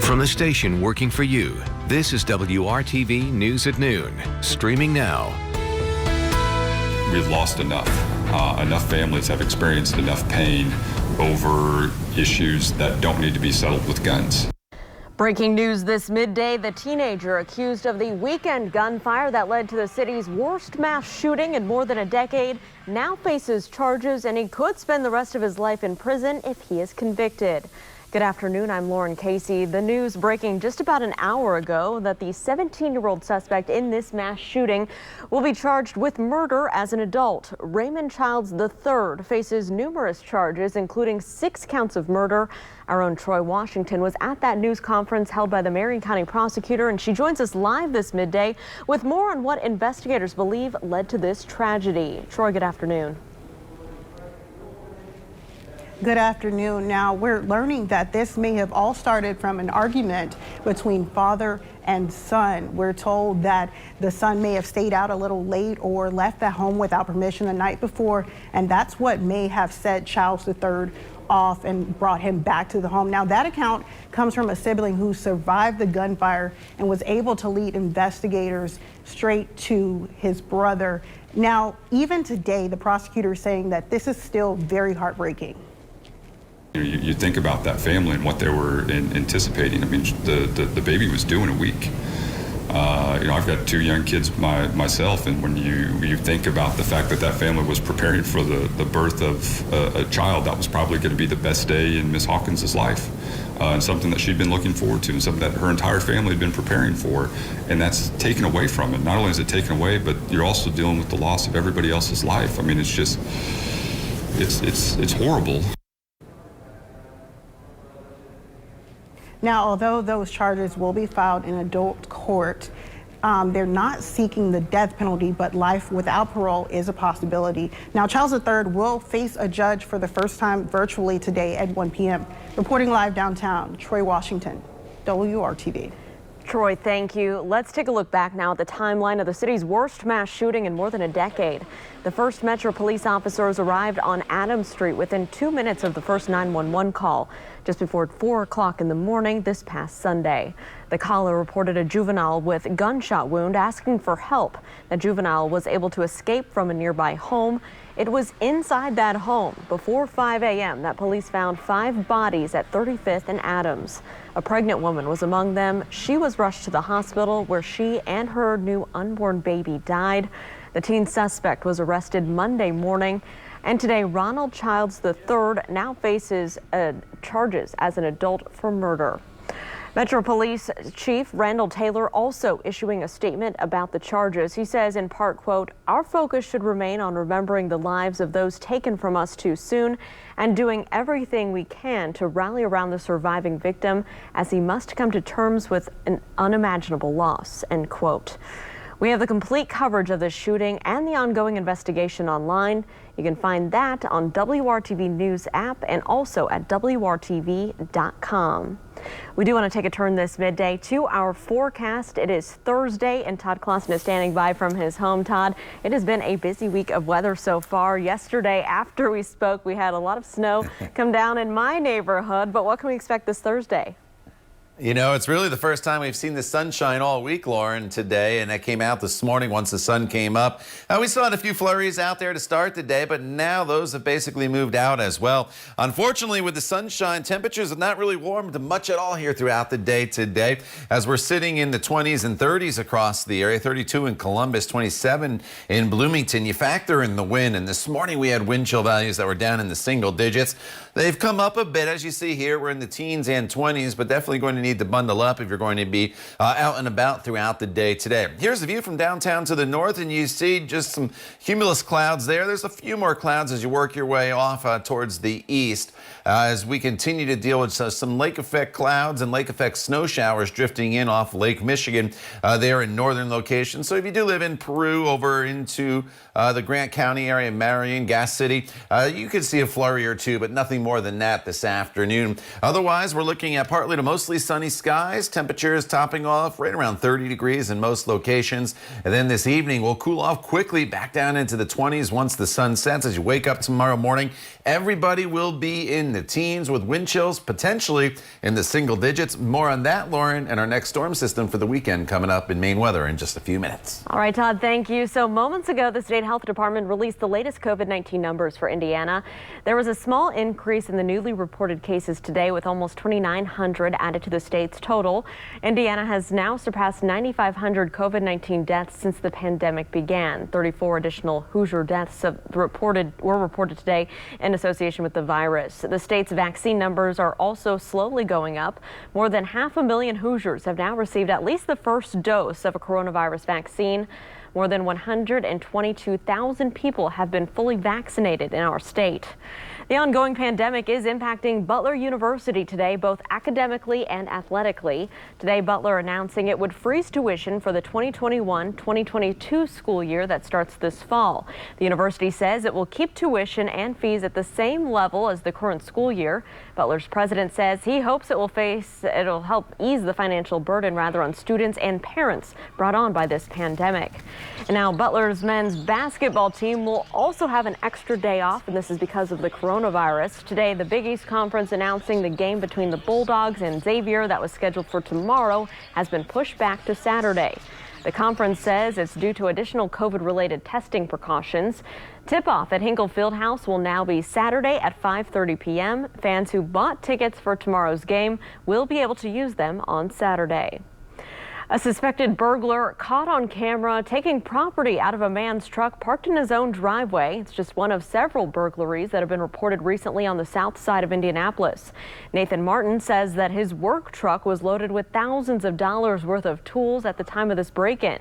From the station working for you, this is WRTV News at Noon, streaming now. We've lost enough. Enough families have experienced enough pain over issues that don't need to be settled with guns. Breaking news this midday, the teenager accused of the weekend gunfire that led to the city's worst mass shooting in more than a decade now faces charges, and he could spend the rest of his life in prison if he is convicted. Good afternoon, I'm Lauren Casey. The news breaking just about an hour ago that the 17-year-old suspect in this mass shooting will be charged with murder as an adult. Raymond Childs III faces numerous charges, including 6 counts of murder. Our own Troy Washington was at that news conference held by the Marion County prosecutor, and she joins us live this midday with more on what investigators believe led to this tragedy. Troy, good afternoon. Good afternoon. Now, we're learning that this may have all started from an argument between father and son. We're told that the son may have stayed out a little late or left the home without permission the night before, and that's what may have set Childs III off and brought him back to the home. Now, that account comes from a sibling who survived the gunfire and was able to lead investigators straight to his brother. Now, even today, the prosecutor is saying that this is still very heartbreaking. You think about that family and what they were anticipating. I mean, the baby was due in a week. I've got 2 young kids myself, and when you think about the fact that that family was preparing for the birth of a child, that was probably going to be the best day in Miss Hawkins' life, and something that she'd been looking forward to, and something that her entire family had been preparing for, and that's taken away from it. Not only is it taken away, but you're also dealing with the loss of everybody else's life. I mean, it's just, it's horrible. Now, although those charges will be filed in adult court, they're not seeking the death penalty, but life without parole is a possibility. Now, Childs III will face a judge for the first time virtually today at 1 p.m. Reporting live downtown, Troy Washington, WRTV. Troy, thank you. Let's take a look back now at the timeline of the city's worst mass shooting in more than a decade. The first Metro police officers arrived on Adams Street within 2 minutes of the first 911 call, just before 4 o'clock in the morning this past Sunday. The caller reported a juvenile with a gunshot wound asking for help. The juvenile was able to escape from a nearby home. It was inside that home before 5 a.m. that police found 5 bodies at 35th and Adams. A pregnant woman was among them. She was rushed to the hospital where she and her new unborn baby died. The teen suspect was arrested Monday morning. And today, Ronald Childs III now faces charges as an adult for murder. Metro Police Chief Randall Taylor also issuing a statement about the charges. He says in part, quote, "Our focus should remain on remembering the lives of those taken from us too soon and doing everything we can to rally around the surviving victim as he must come to terms with an unimaginable loss," end quote. We have the complete coverage of this shooting and the ongoing investigation online. You can find that on WRTV News app and also at WRTV.com. We do want to take a turn this midday to our forecast. It is Thursday, and Todd Clausen is standing by from his home. Todd, it has been a busy week of weather so far. Yesterday, after we spoke, we had a lot of snow come down in my neighborhood, but what can we expect this Thursday? You know, it's really the first time we've seen the sunshine all week, Lauren, today, and it came out this morning once the sun came up. We still had a few flurries out there to start the day, but now those have basically moved out as well. Unfortunately, with the sunshine, temperatures have not really warmed much at all here throughout the day today, as we're sitting in the 20s and 30s across the area, 32 in Columbus, 27 in Bloomington. You factor in the wind, and this morning we had wind chill values that were down in the single digits. They've come up a bit, as you see here. We're in the teens and 20s, but definitely going to need to bundle up if you're going to be out and about throughout the day today. Here's a view from downtown to the north, and you see just some cumulus clouds there. There's a few more clouds as you work your way off towards the east as we continue to deal with some lake effect clouds and lake effect snow showers drifting in off Lake Michigan there in northern locations. So if you do live in Peru over into the Grant County area, Marion, Gas City, you could see a flurry or two, but nothing more than that this afternoon. Otherwise, we're looking at partly to mostly sunny sunny skies. Temperatures topping off right around 30 degrees in most locations. And then this evening will cool off quickly back down into the 20s once the sun sets. As you wake up tomorrow morning, everybody will be in the teens with wind chills potentially in the single digits. More on that, Lauren, and our next storm system for the weekend coming up in Maine weather in just a few minutes. All right, Todd, thank you. So moments ago, the state health department released the latest COVID-19 numbers for Indiana. There was a small increase in the newly reported cases today, with almost 2,900 added to the state's total. Indiana has now surpassed 9,500 COVID-19 deaths since the pandemic began. 34 additional Hoosier deaths were reported today in association with the virus. The state's vaccine numbers are also slowly going up. More than 500,000 Hoosiers have now received at least the first dose of a coronavirus vaccine. More than 122,000 people have been fully vaccinated in our state. The ongoing pandemic is impacting Butler University today, both academically and athletically. Today, Butler announcing it would freeze tuition for the 2021-2022 school year that starts this fall. The university says it will keep tuition and fees at the same level as the current school year. Butler's president says he hopes it'll help ease the financial burden on students and parents brought on by this pandemic. And now Butler's men's basketball team will also have an extra day off, and this is because of the coronavirus. Today, the Big East Conference announcing the game between the Bulldogs and Xavier that was scheduled for tomorrow has been pushed back to Saturday. The conference says it's due to additional COVID-related testing precautions. Tip-off at Hinkle Fieldhouse will now be Saturday at 5:30 p.m. Fans who bought tickets for tomorrow's game will be able to use them on Saturday. A suspected burglar caught on camera taking property out of a man's truck parked in his own driveway. It's just one of several burglaries that have been reported recently on the south side of Indianapolis. Nathan Martin says that his work truck was loaded with thousands of dollars worth of tools at the time of this break-in.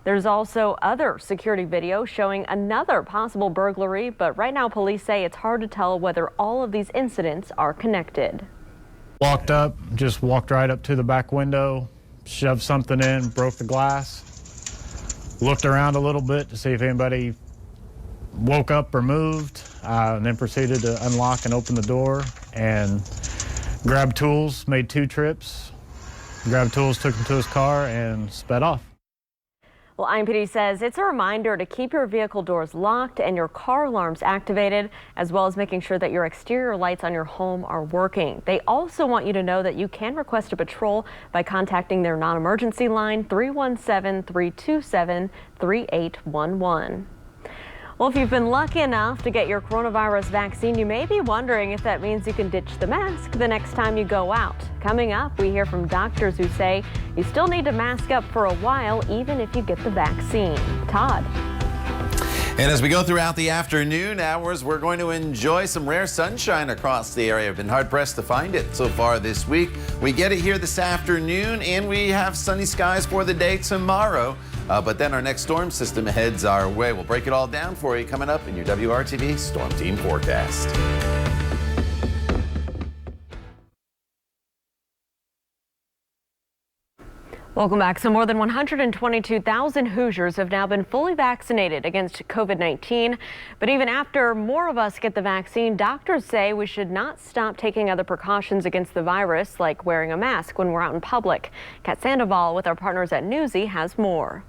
There's also other security video showing another possible burglary, but right now police say it's hard to tell whether all of these incidents are connected. Walked right up to the back window, shoved something in, broke the glass, looked around a little bit to see if anybody woke up or moved, and then proceeded to unlock and open the door and grabbed tools, made 2 trips, grabbed tools, took them to his car, and sped off. Well, IMPD says it's a reminder to keep your vehicle doors locked and your car alarms activated, as well as making sure that your exterior lights on your home are working. They also want you to know that you can request a patrol by contacting their non-emergency line 317-327-3811. Well, if you've been lucky enough to get your coronavirus vaccine, you may be wondering if that means you can ditch the mask the next time you go out. Coming up, we hear from doctors who say you still need to mask up for a while, even if you get the vaccine. Todd. And as we go throughout the afternoon hours, we're going to enjoy some rare sunshine across the area. I've been hard-pressed to find it so far this week. We get it here this afternoon, and we have sunny skies for the day tomorrow. But then our next storm system heads our way. We'll break it all down for you coming up in your WRTV Storm Team Forecast. Welcome back. So more than 122,000 Hoosiers have now been fully vaccinated against COVID-19. But even after more of us get the vaccine, doctors say we should not stop taking other precautions against the virus, like wearing a mask when we're out in public. Kat Sandoval with our partners at Newsy has more.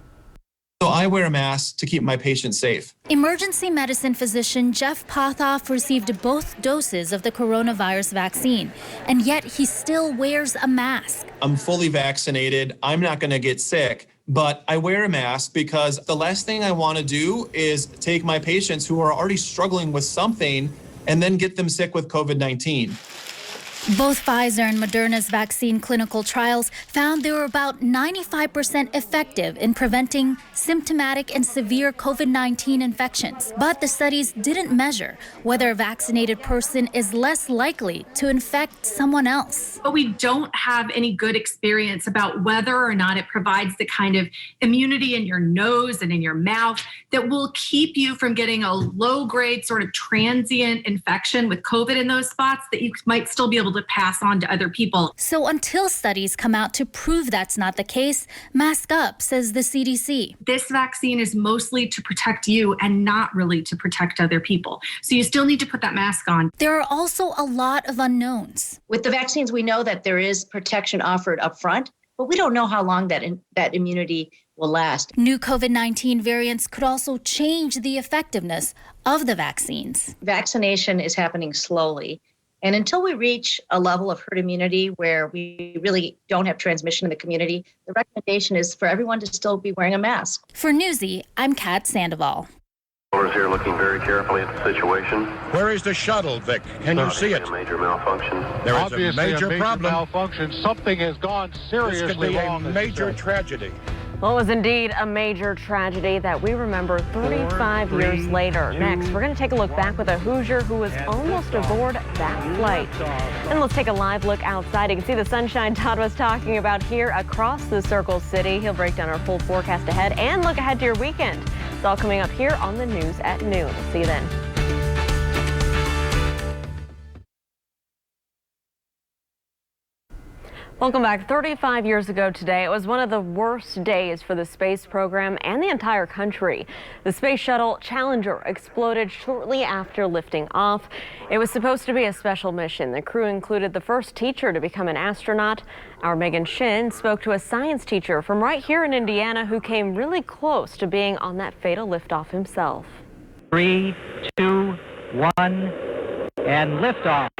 So I wear a mask to keep my patients safe. Emergency medicine physician Jeff Pothoff received both doses of the coronavirus vaccine, and yet he still wears a mask. I'm fully vaccinated. I'm not going to get sick, but I wear a mask because the last thing I want to do is take my patients who are already struggling with something and then get them sick with COVID-19. Both Pfizer and Moderna's vaccine clinical trials found they were about 95% effective in preventing symptomatic and severe COVID-19 infections. But the studies didn't measure whether a vaccinated person is less likely to infect someone else. But we don't have any good experience about whether or not it provides the kind of immunity in your nose and in your mouth that will keep you from getting a low-grade sort of transient infection with COVID in those spots that you might still be able to to pass on to other people. So until studies come out to prove that's not the case, mask up, says the CDC. This vaccine is mostly to protect you and not really to protect other people. So you still need to put that mask on. There are also a lot of unknowns. With the vaccines, we know that there is protection offered up front, but we don't know how long that immunity will last. New COVID-19 variants could also change the effectiveness of the vaccines. Vaccination is happening slowly. And until we reach a level of herd immunity where we really don't have transmission in the community, the recommendation is for everyone to still be wearing a mask. For Newsy, I'm Kat Sandoval. We're here looking very carefully at the situation. Where is the shuttle, Vic? Can you see it? A major malfunction. There is Obviously a major problem. Malfunction. Something has gone seriously wrong. This could be wrong. a major tragedy. Well, it was indeed a major tragedy that we remember 35 years later. Next, we're going to take a look back with a Hoosier who was almost aboard that flight. And let's take a live look outside. You can see the sunshine Todd was talking about here across the Circle City. He'll break down our full forecast ahead and look ahead to your weekend. It's all coming up here on the news at noon. See you then. Welcome back. 35 years ago today, it was one of the worst days for the space program and the entire country. The space shuttle Challenger exploded shortly after lifting off. It was supposed to be a special mission. The crew included the first teacher to become an astronaut. Our Megan Shin spoke to a science teacher from right here in Indiana who came really close to being on that fatal liftoff himself. 3, 2, 1, and liftoff.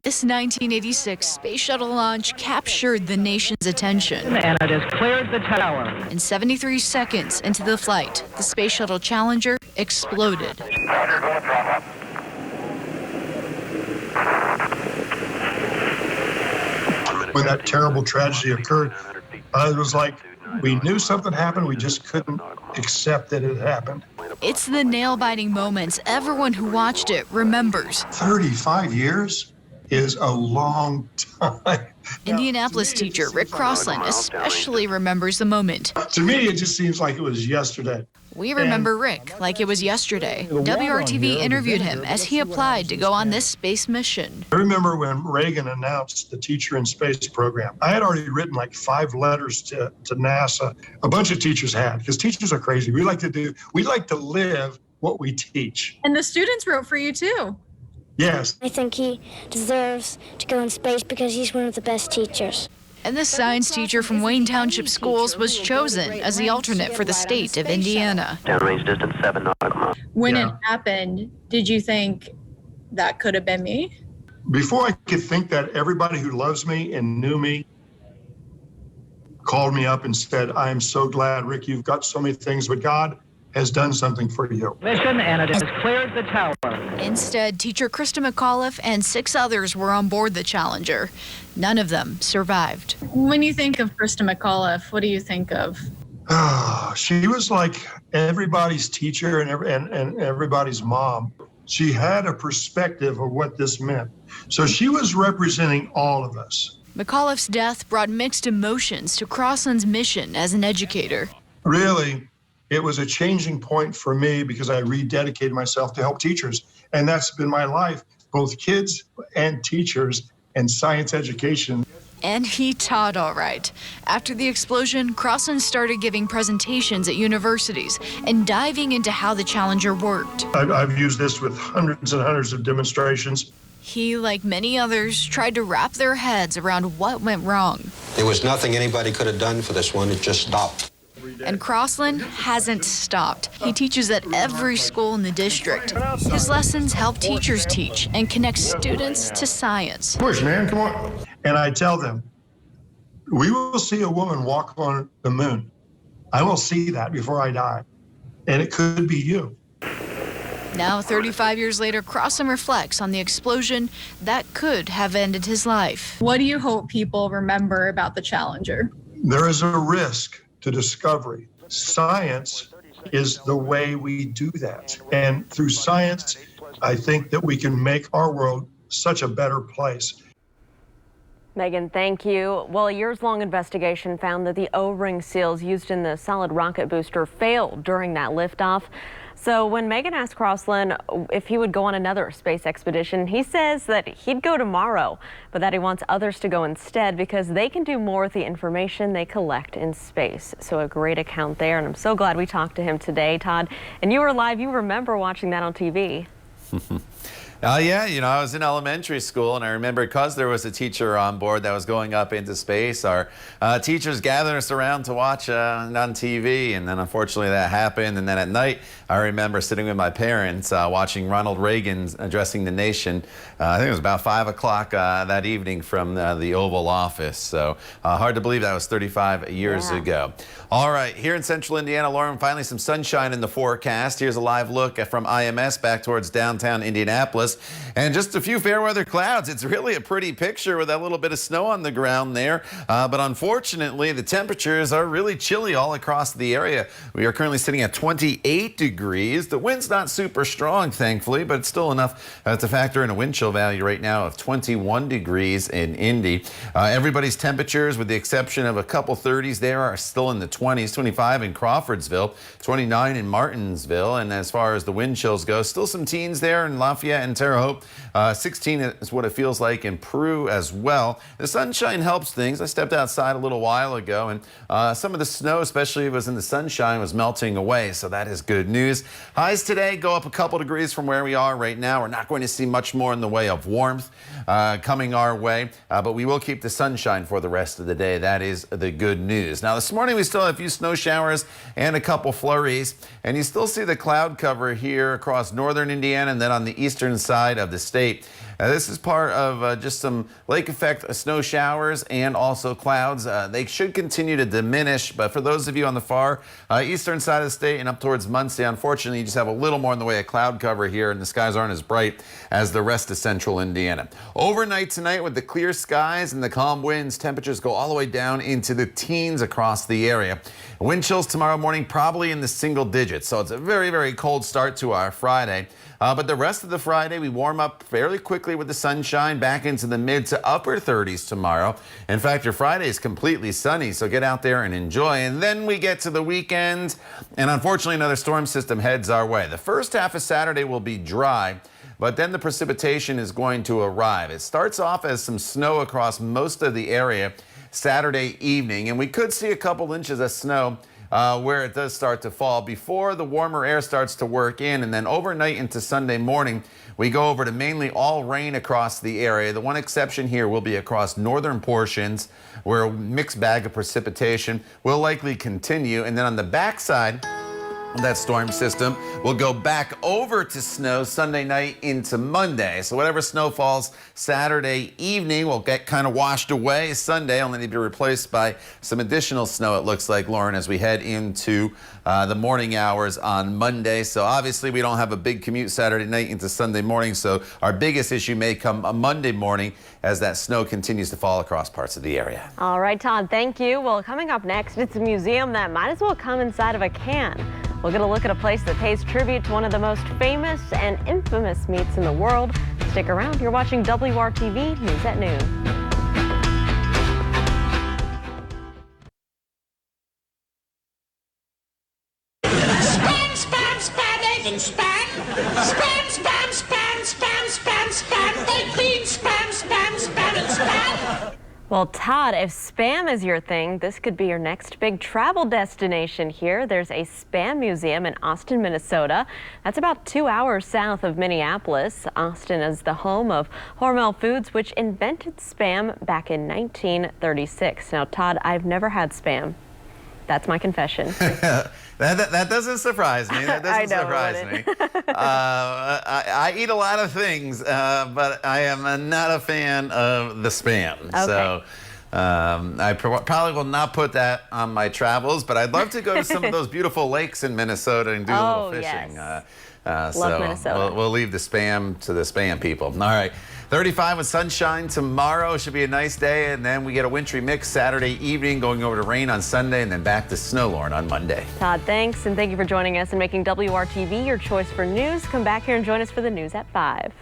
This 1986 space shuttle launch captured the nation's attention. And it has cleared the tower. In 73 seconds into the flight, the space shuttle Challenger exploded. When that terrible tragedy occurred, it was like we knew something happened, we just couldn't accept that it happened. It's the nail-biting moments everyone who watched it remembers. 35 years is a long time. Indianapolis teacher Rick Crossland especially remembers the moment. To me, it just seems like it was yesterday. We remember Rick like it was yesterday. WRTV interviewed him as he applied to go on this space mission. I remember when Reagan announced the Teacher in Space program. I had already written like 5 letters to NASA. A bunch of teachers had, because teachers are crazy. We like to live what we teach. And the students wrote for you too. Yes. I think he deserves to go in space because he's one of the best teachers. And this science teacher from Wayne Township Schools was chosen as the alternate for the state of Indiana. Downrange distance 7 nautical miles. When it happened, did you think that could have been me? Before I could think that, everybody who loves me and knew me called me up and said, I am so glad, Rick, you've got so many things, but God has done something for you. Mission, and it has cleared the tower. Instead, teacher Krista McAuliffe and 6 others were on board the Challenger. None of them survived. When you think of Krista McAuliffe, what do you think of? She was like everybody's teacher and everybody's mom. She had a perspective of what this meant. So she was representing all of us. McAuliffe's death brought mixed emotions to Crossland's mission as an educator. Really, it was a changing point for me because I rededicated myself to help teachers. And that's been my life, both kids and teachers and science education. And he taught all right. After the explosion, Crossland started giving presentations at universities and diving into how the Challenger worked. I've used this with hundreds and hundreds of demonstrations. He, like many others, tried to wrap their heads around what went wrong. There was nothing anybody could have done for this one. It just stopped. And Crossland hasn't stopped. He teaches at every school in the district. His lessons help teachers teach and connect students to science. Push, man, come on. And I tell them, we will see a woman walk on the moon. I will see that before I die. And it could be you. Now, 35 years later, Crossland reflects on the explosion that could have ended his life. What do you hope people remember about the Challenger? There is a risk to discovery. Science is the way we do that. And through science, I think that we can make our world such a better place. Megan, thank you. Well, a years-long investigation found that the O-ring seals used in the solid rocket booster failed during that liftoff. So when Megan asked Crossland if he would go on another space expedition, he says that he'd go tomorrow, but that he wants others to go instead because they can do more with the information they collect in space. So a great account there, and I'm so glad we talked to him today, Todd. And you were live. You remember watching that on TV. Yeah, I was in elementary school, and I remember because there was a teacher on board that was going up into space, our teachers gathered us around to watch on TV, and then unfortunately that happened. And then at night, I remember sitting with my parents watching Ronald Reagan addressing the nation. I think it was about 5 o'clock that evening from the Oval Office. So hard to believe that was 35 years ago. All right, here in central Indiana, Lauren, finally some sunshine in the forecast. Here's a live look from IMS back towards downtown Indianapolis. And just a few fair weather clouds. It's really a pretty picture with that little bit of snow on the ground there. But unfortunately, the temperatures are really chilly all across the area. We are currently sitting at 28 degrees. The wind's not super strong, thankfully, but it's still enough to factor in a wind chill value right now of 21 degrees in Indy. Everybody's temperatures, with the exception of a couple 30s there, are still in the 20s, 25 in Crawfordsville, 29 in Martinsville. And as far as the wind chills go, still some teens there in Lafayette and Terre Haute. 16 is what it feels like in Peru as well. The sunshine helps things. I stepped outside a little while ago, and some of the snow, especially if it was in the sunshine, was melting away, so that is good news. Highs today go up a couple degrees from where we are right now. We're not going to see much more in the way of warmth coming our way, but we will keep the sunshine for the rest of the day. That is the good news. Now, this morning we still have a few snow showers and a couple flurries, and you still see the cloud cover here across northern Indiana and then on the eastern side of the state. This is part of just some lake effect snow showers and also clouds. They should continue to diminish, but for those of you on the far eastern side of the state and up towards Muncie, unfortunately, you just have a little more in the way of cloud cover here, and the skies aren't as bright as the rest of central Indiana. Overnight tonight, with the clear skies and the calm winds, temperatures go all the way down into the teens across the area. Wind chills tomorrow morning probably in the single digits, so it's a very, very cold start to our Friday. But the rest of the Friday, we warm up fairly quickly with the sunshine back into the mid to upper 30s tomorrow. In fact, your Friday is completely sunny, so get out there and enjoy. And then we get to the weekend, and unfortunately, another storm system heads our way. The first half of Saturday will be dry, but then the precipitation is going to arrive. It starts off as some snow across most of the area Saturday evening, and we could see a couple inches of snow where it does start to fall before the warmer air starts to work in. And then overnight into Sunday morning, we go over to mainly all rain across the area. The one exception here will be across northern portions, where a mixed bag of precipitation will likely continue. And then on the backside, that storm system will go back over to snow Sunday night into Monday. So whatever snow falls Saturday evening will get kind of washed away Sunday, only to be replaced by some additional snow, it looks like, Lauren, as we head into the morning hours on Monday. So obviously we don't have a big commute Saturday night into Sunday morning, so our biggest issue may come a Monday morning as that snow continues to fall across parts of the area. All right, Todd, thank you. Well, coming up next, it's a museum that might as well come inside of a can. We're going to look at a place that pays tribute to one of the most famous and infamous meats in the world. Stick around. You're watching WRTV News at Noon. Spam, spam, spam, even spam. Spam, spam, spam, spam, spam, spam. They clean spam, spam, spam, and spam. Well, Todd, if spam is your thing, this could be your next big travel destination here. There's a spam museum in Austin, Minnesota. That's about 2 hours south of Minneapolis. Austin is the home of Hormel Foods, which invented spam back in 1936. Now, Todd, I've never had spam. That's my confession. That doesn't surprise me. That doesn't surprise me. I eat a lot of things, but I am not a fan of the spam. Okay. So I probably will not put that on my travels, but I'd love to go to some of those beautiful lakes in Minnesota and do a little fishing. Yes. So Minnesota. we'll leave the spam to the spam people. All right. 35 with sunshine tomorrow. Should be a nice day. And then we get a wintry mix Saturday evening, going over to rain on Sunday, and then back to snow, Lauren, on Monday. Todd, thanks. And thank you for joining us and making WRTV your choice for news. Come back here and join us for the news at 5.